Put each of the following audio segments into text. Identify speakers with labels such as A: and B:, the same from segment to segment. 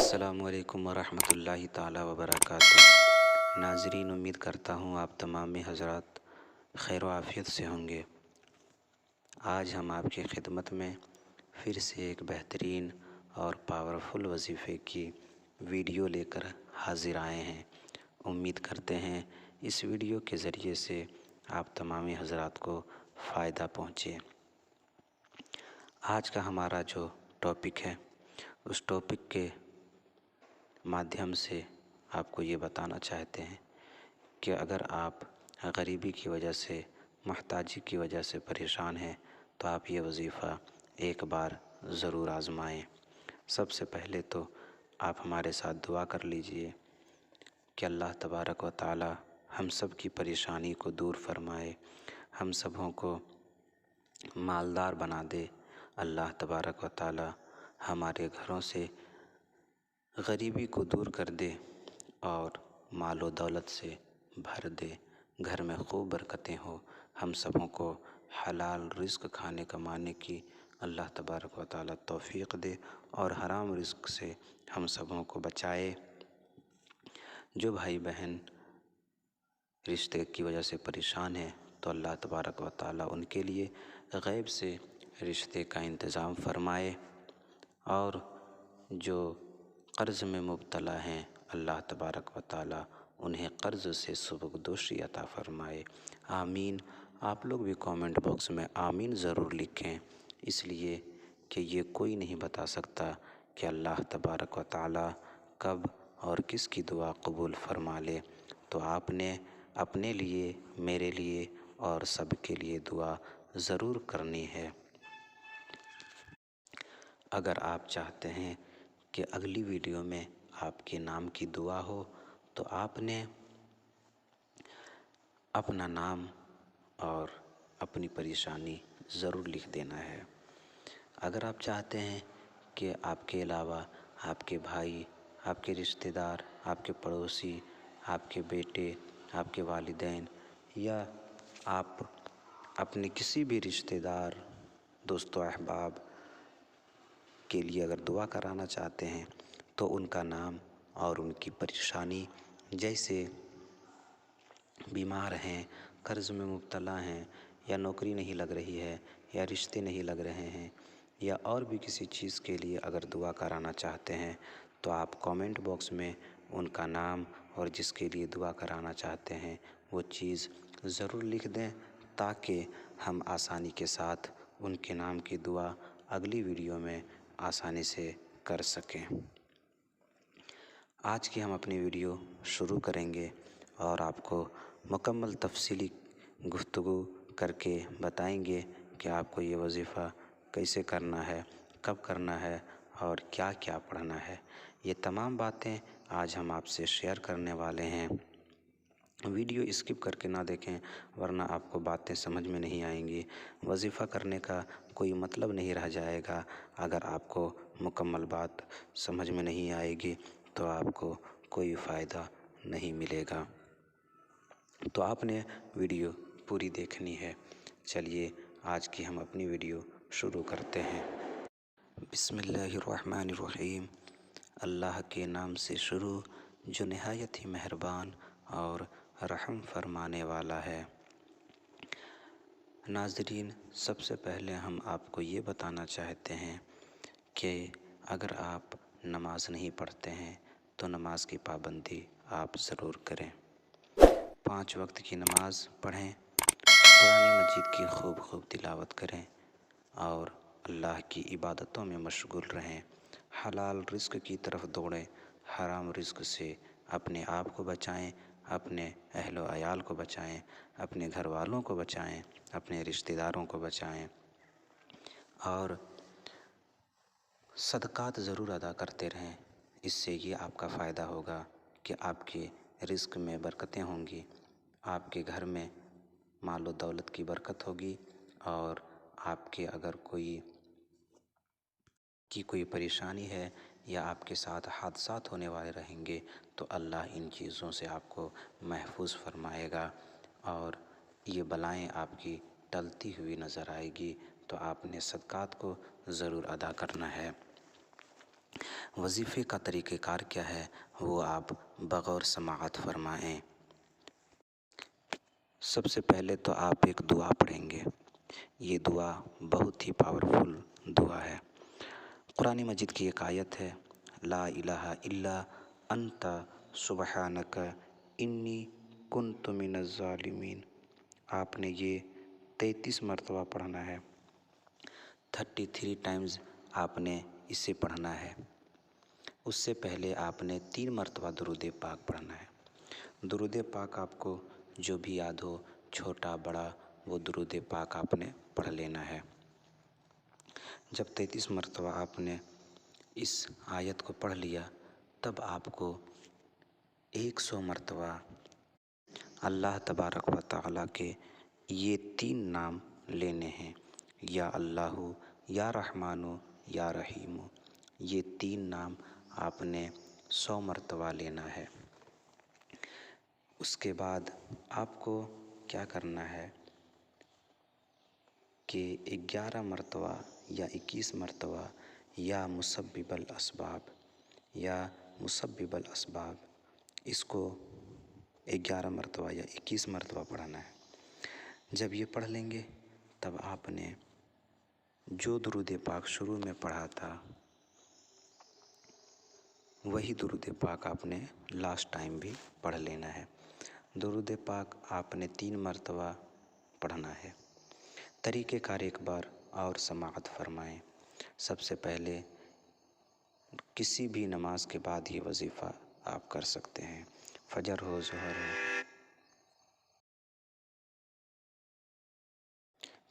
A: السلام علیکم ورحمۃ اللہ تعالی وبرکاتہ۔ ناظرین، امید کرتا ہوں آپ تمام حضرات خیر و عافیت سے ہوں گے۔ آج ہم آپ کی خدمت میں پھر سے ایک بہترین اور پاورفل وظیفے کی ویڈیو لے کر حاضر آئے ہیں۔ امید کرتے ہیں اس ویڈیو کے ذریعے سے آپ تمام حضرات کو فائدہ پہنچے۔ آج کا ہمارا جو ٹاپک ہے، اس ٹاپک کے مادھیم سے آپ کو یہ بتانا چاہتے ہیں کہ اگر آپ غریبی کی وجہ سے، محتاجی کی وجہ سے پریشان ہیں تو آپ یہ وظیفہ ایک بار ضرور آزمائیں۔ سب سے پہلے تو آپ ہمارے ساتھ دعا کر لیجئے کہ اللہ تبارک و تعالی ہم سب کی پریشانی کو دور فرمائے، ہم سبوں کو مالدار بنا دے۔ اللہ تبارک و تعالی ہمارے گھروں سے غریبی کو دور کر دے اور مال و دولت سے بھر دے، گھر میں خوب برکتیں ہوں، ہم سبوں کو حلال رزق کھانے کمانے کی اللہ تبارک و تعالی توفیق دے اور حرام رزق سے ہم سبوں کو بچائے۔ جو بھائی بہن رشتے کی وجہ سے پریشان ہیں تو اللہ تبارک و تعالی ان کے لیے غیب سے رشتے کا انتظام فرمائے، اور جو قرض میں مبتلا ہیں اللہ تبارک و تعالی انہیں قرض سے سبکدوشی عطا فرمائے۔ آمین۔ آپ لوگ بھی کامنٹ باکس میں آمین ضرور لکھیں، اس لیے کہ یہ کوئی نہیں بتا سکتا کہ اللہ تبارک و تعالی کب اور کس کی دعا قبول فرما لے۔ تو آپ نے اپنے لیے، میرے لیے اور سب کے لیے دعا ضرور کرنی ہے۔ اگر آپ چاہتے ہیں کہ اگلی ویڈیو میں آپ کے نام کی دعا ہو تو آپ نے اپنا نام اور اپنی پریشانی ضرور لکھ دینا ہے۔ اگر آپ چاہتے ہیں کہ آپ کے علاوہ آپ کے بھائی، آپ کے رشتہ دار، آپ کے پڑوسی، آپ کے بیٹے، آپ کے والدین یا آپ اپنے کسی بھی رشتہ دار، دوست و احباب کے لیے اگر دعا کرانا چاہتے ہیں تو ان کا نام اور ان کی پریشانی، جیسے بیمار ہیں، قرض میں مبتلا ہیں، یا نوکری نہیں لگ رہی ہے، یا رشتے نہیں لگ رہے ہیں، یا اور بھی کسی چیز کے لیے اگر دعا کرانا چاہتے ہیں تو آپ کامنٹ باکس میں ان کا نام اور جس کے لیے دعا کرانا چاہتے ہیں وہ چیز ضرور لکھ دیں، تاکہ ہم آسانی کے ساتھ ان کے نام کی دعا اگلی ویڈیو میں آسانی سے کر سکیں۔ آج کی ہم اپنی ویڈیو شروع کریں گے اور آپ کو مکمل تفصیلی گفتگو کر کے بتائیں گے کہ آپ کو یہ وظیفہ کیسے کرنا ہے، کب کرنا ہے اور کیا کیا پڑھنا ہے۔ یہ تمام باتیں آج ہم آپ سے شیئر کرنے والے ہیں۔ ویڈیو اسکپ کر کے نہ دیکھیں، ورنہ آپ کو باتیں سمجھ میں نہیں آئیں گی۔ وظیفہ کرنے کا کوئی مطلب نہیں رہ جائے گا۔ اگر آپ کو مکمل بات سمجھ میں نہیں آئے گی تو آپ کو کوئی فائدہ نہیں ملے گا۔ تو آپ نے ویڈیو پوری دیکھنی ہے۔ چلیے آج کی ہم اپنی ویڈیو شروع کرتے ہیں۔ بسم اللہ الرحمن الرحیم۔ اللہ کے نام سے شروع جو نہایت ہی مہربان اور رحم فرمانے والا ہے۔ ناظرین، سب سے پہلے ہم آپ کو یہ بتانا چاہتے ہیں کہ اگر آپ نماز نہیں پڑھتے ہیں تو نماز کی پابندی آپ ضرور کریں۔ 5 وقت کی نماز پڑھیں، قرآن مجید کی خوب تلاوت کریں اور اللہ کی عبادتوں میں مشغول رہیں۔ حلال رزق کی طرف دوڑیں، حرام رزق سے اپنے آپ کو بچائیں، اپنے اہل و عیال کو بچائیں، اپنے گھر والوں کو بچائیں، اپنے رشتہ داروں کو بچائیں، اور صدقات ضرور ادا کرتے رہیں۔ اس سے یہ آپ کا فائدہ ہوگا کہ آپ کے رزق میں برکتیں ہوں گی، آپ کے گھر میں مال و دولت کی برکت ہوگی، اور آپ کے اگر کوئی پریشانی ہے یا آپ کے ساتھ حادثات ہونے والے رہیں گے تو اللہ ان چیزوں سے آپ کو محفوظ فرمائے گا، اور یہ بلائیں آپ کی ٹلتی ہوئی نظر آئے گی۔ تو آپ نے صدقات کو ضرور ادا کرنا ہے۔ وظیفے کا طریقہ کار کیا ہے وہ آپ بغور سماعت فرمائیں۔ سب سے پہلے تو آپ ایک دعا پڑھیں گے۔ یہ دعا بہت ہی پاورفل دعا ہے۔ قرآن مجید کی ایک آیت ہے، لا الہ الا انت سبحانک انی کنت من الظالمین۔ آپ نے یہ 33 مرتبہ پڑھنا ہے، 33 ٹائمز آپ نے اسے پڑھنا ہے۔ اس سے پہلے آپ نے 3 مرتبہ درود پاک پڑھنا ہے۔ درود پاک آپ کو جو بھی یاد ہو، چھوٹا بڑا، وہ درود پاک آپ نے پڑھ لینا ہے۔ جب 33 مرتبہ آپ نے اس آیت کو پڑھ لیا، تب آپ کو 100 مرتبہ اللہ تبارک و تعالیٰ کے یہ 3 نام لینے ہیں، یا اللہ، یا رحمان، یا رحیم۔ یہ 3 نام آپ نے 100 مرتبہ لینا ہے۔ اس کے بعد آپ کو کیا کرنا ہے کہ 11 مرتبہ یا 21 مرتبہ یا مسبب الاسباب، یا مسبب الاسباب، اس کو 11 مرتبہ یا 21 مرتبہ پڑھنا ہے۔ جب یہ پڑھ لیں گے تب آپ نے جو درود پاک شروع میں پڑھا تھا وہی درود پاک آپ نے لاسٹ ٹائم بھی پڑھ لینا ہے۔ درود پاک آپ نے 3 مرتبہ پڑھنا ہے۔ طریقہ کار ایک بار اور سماعت فرمائیں۔ سب سے پہلے کسی بھی نماز کے بعد یہ وظیفہ آپ کر سکتے ہیں، فجر ہو، ظہر ہو۔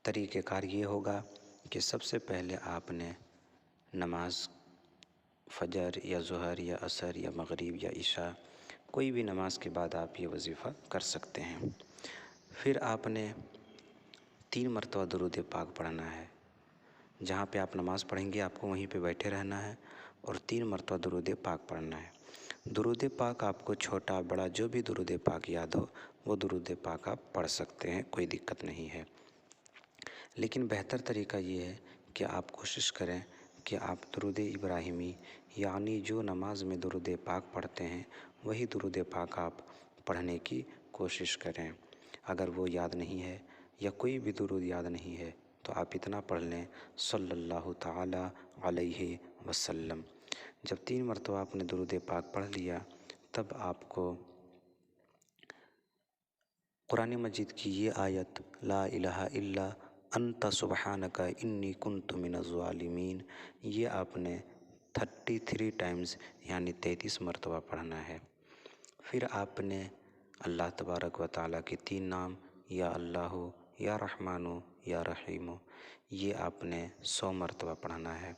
A: طریقہ کار یہ ہوگا کہ سب سے پہلے آپ نے نماز فجر یا ظہر یا عصر یا مغرب یا عشاء، کوئی بھی نماز کے بعد آپ یہ وظیفہ کر سکتے ہیں۔ پھر آپ نے 3 مرتبہ درود پاک پڑھنا ہے۔ جہاں پہ آپ نماز پڑھیں گے آپ کو وہیں پہ بیٹھے رہنا ہے اور 3 مرتبہ درود پاک پڑھنا ہے۔ درود پاک آپ کو چھوٹا بڑا جو بھی درود پاک یاد ہو وہ درود پاک آپ پڑھ سکتے ہیں، کوئی دقت نہیں ہے۔ لیکن بہتر طریقہ یہ ہے کہ آپ کوشش کریں کہ آپ درود ابراہیمی، یعنی جو نماز میں درود پاک پڑھتے ہیں وہی درود پاک آپ پڑھنے کی کوشش کریں۔ اگر وہ یاد نہیں ہے یا کوئی بھی درود یاد نہیں ہے تو آپ اتنا پڑھ لیں، صلی اللہ تعالی علیہ وسلم۔ جب 3 مرتبہ آپ نے درود پاک پڑھ لیا تب آپ کو قرآن مجید کی یہ آیت، لا الہ الا انت سبحانک انی کنت من الظالمین، یہ آپ نے 33 ٹائمز یعنی 33 مرتبہ پڑھنا ہے۔ پھر آپ نے اللہ تبارک و تعالیٰ کے 3 نام، یا اللہ، یا رحمان، یا رحیم، یہ آپ نے 100 مرتبہ پڑھنا ہے۔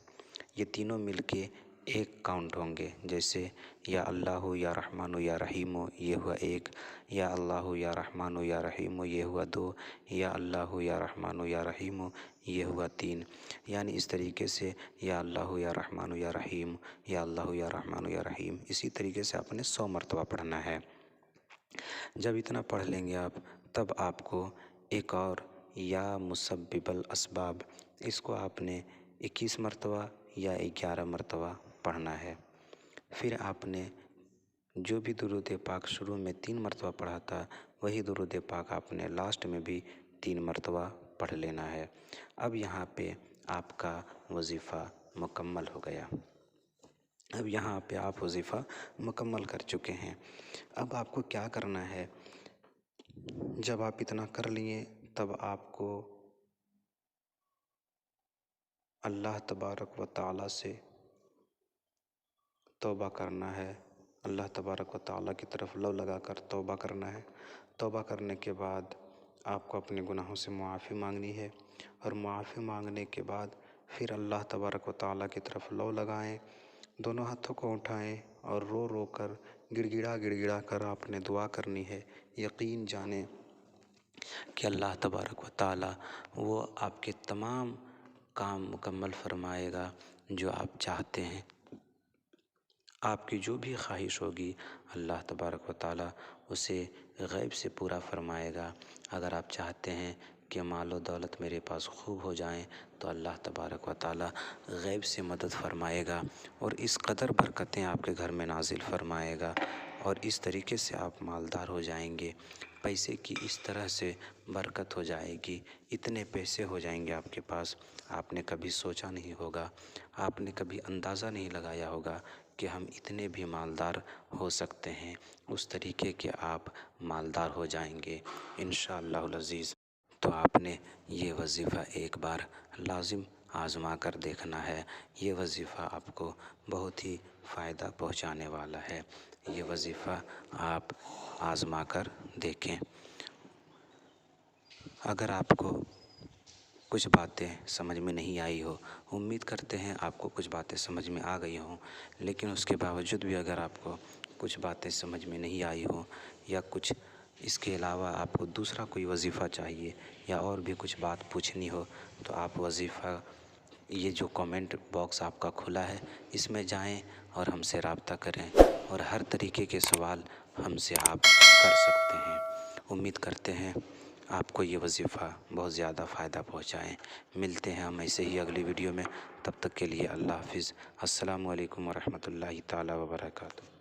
A: یہ تینوں مل کے ایک کاؤنٹ ہوں گے، جیسے یا اللہ یا رحمان یا رحیم یہ ہوا 1، یا اللہ یا رحمان یا رحیم یہ ہوا 2، یا اللہ یا رحمان یا رحیم یہ ہوا 3۔ یعنی اس طریقے سے یا اللہ یا رحمان یا رحیم، یا اللہ یا رحمان یا رحیم، اسی طریقے سے آپ نے 100 مرتبہ پڑھنا ہے۔ جب اتنا پڑھ لیں گے آپ تب آپ کو ایک اور یا مسبب الاسباب، اس کو آپ نے 21 مرتبہ یا 11 مرتبہ پڑھنا ہے۔ پھر آپ نے جو بھی درود پاک شروع میں 3 مرتبہ پڑھا تھا وہی درود پاک آپ نے لاسٹ میں بھی 3 مرتبہ پڑھ لینا ہے۔ اب یہاں پہ آپ کا وظیفہ مکمل ہو گیا۔ اب یہاں پہ آپ وظیفہ مکمل کر چکے ہیں۔ اب آپ کو کیا کرنا ہے، جب آپ اتنا کر لیے تب آپ کو اللہ تبارک و تعالیٰ سے توبہ کرنا ہے۔ اللہ تبارک و تعالیٰ کی طرف لو لگا کر توبہ کرنا ہے۔ توبہ کرنے کے بعد آپ کو اپنے گناہوں سے معافی مانگنی ہے، اور معافی مانگنے کے بعد پھر اللہ تبارک و تعالیٰ کی طرف لو لگائیں، دونوں ہاتھوں کو اٹھائیں اور رو رو کر گڑ گڑا کر آپ نے دعا کرنی ہے۔ یقین جانیں کہ اللہ تبارک و تعالیٰ وہ آپ کے تمام کام مکمل فرمائے گا جو آپ چاہتے ہیں۔ آپ کی جو بھی خواہش ہوگی اللہ تبارک و تعالیٰ اسے غیب سے پورا فرمائے گا۔ اگر آپ چاہتے ہیں کہ مال و دولت میرے پاس خوب ہو جائیں تو اللہ تبارک و تعالی غیب سے مدد فرمائے گا اور اس قدر برکتیں آپ کے گھر میں نازل فرمائے گا اور اس طریقے سے آپ مالدار ہو جائیں گے، پیسے کی اس طرح سے برکت ہو جائے گی، اتنے پیسے ہو جائیں گے آپ کے پاس، آپ نے کبھی سوچا نہیں ہوگا، آپ نے کبھی اندازہ نہیں لگایا ہوگا کہ ہم اتنے بھی مالدار ہو سکتے ہیں۔ اس طریقے کے آپ مالدار ہو جائیں گے انشاءاللہ العزیز۔ تو آپ نے یہ وظیفہ ایک بار لازم آزما کر دیکھنا ہے، یہ وظیفہ آپ کو بہت ہی فائدہ پہنچانے والا ہے، یہ وظیفہ آپ آزما کر دیکھیں۔ اگر آپ کو کچھ باتیں سمجھ میں نہیں آئی ہو، امید کرتے ہیں آپ کو کچھ باتیں سمجھ میں آ گئی ہوں، لیکن اس کے باوجود بھی اگر آپ کو کچھ باتیں سمجھ میں نہیں آئی ہوں یا کچھ اس کے علاوہ آپ کو دوسرا کوئی وظیفہ چاہیے یا اور بھی کچھ بات پوچھنی ہو تو آپ وظیفہ یہ جو کامنٹ باکس آپ کا کھلا ہے اس میں جائیں اور ہم سے رابطہ کریں اور ہر طریقے کے سوال ہم سے آپ کر سکتے ہیں۔ امید کرتے ہیں آپ کو یہ وظیفہ بہت زیادہ فائدہ پہنچائیں۔ ملتے ہیں ہم ایسے ہی اگلی ویڈیو میں، تب تک کے لیے اللہ حافظ۔ السلام علیکم ورحمۃ اللہ تعالیٰ وبرکاتہ۔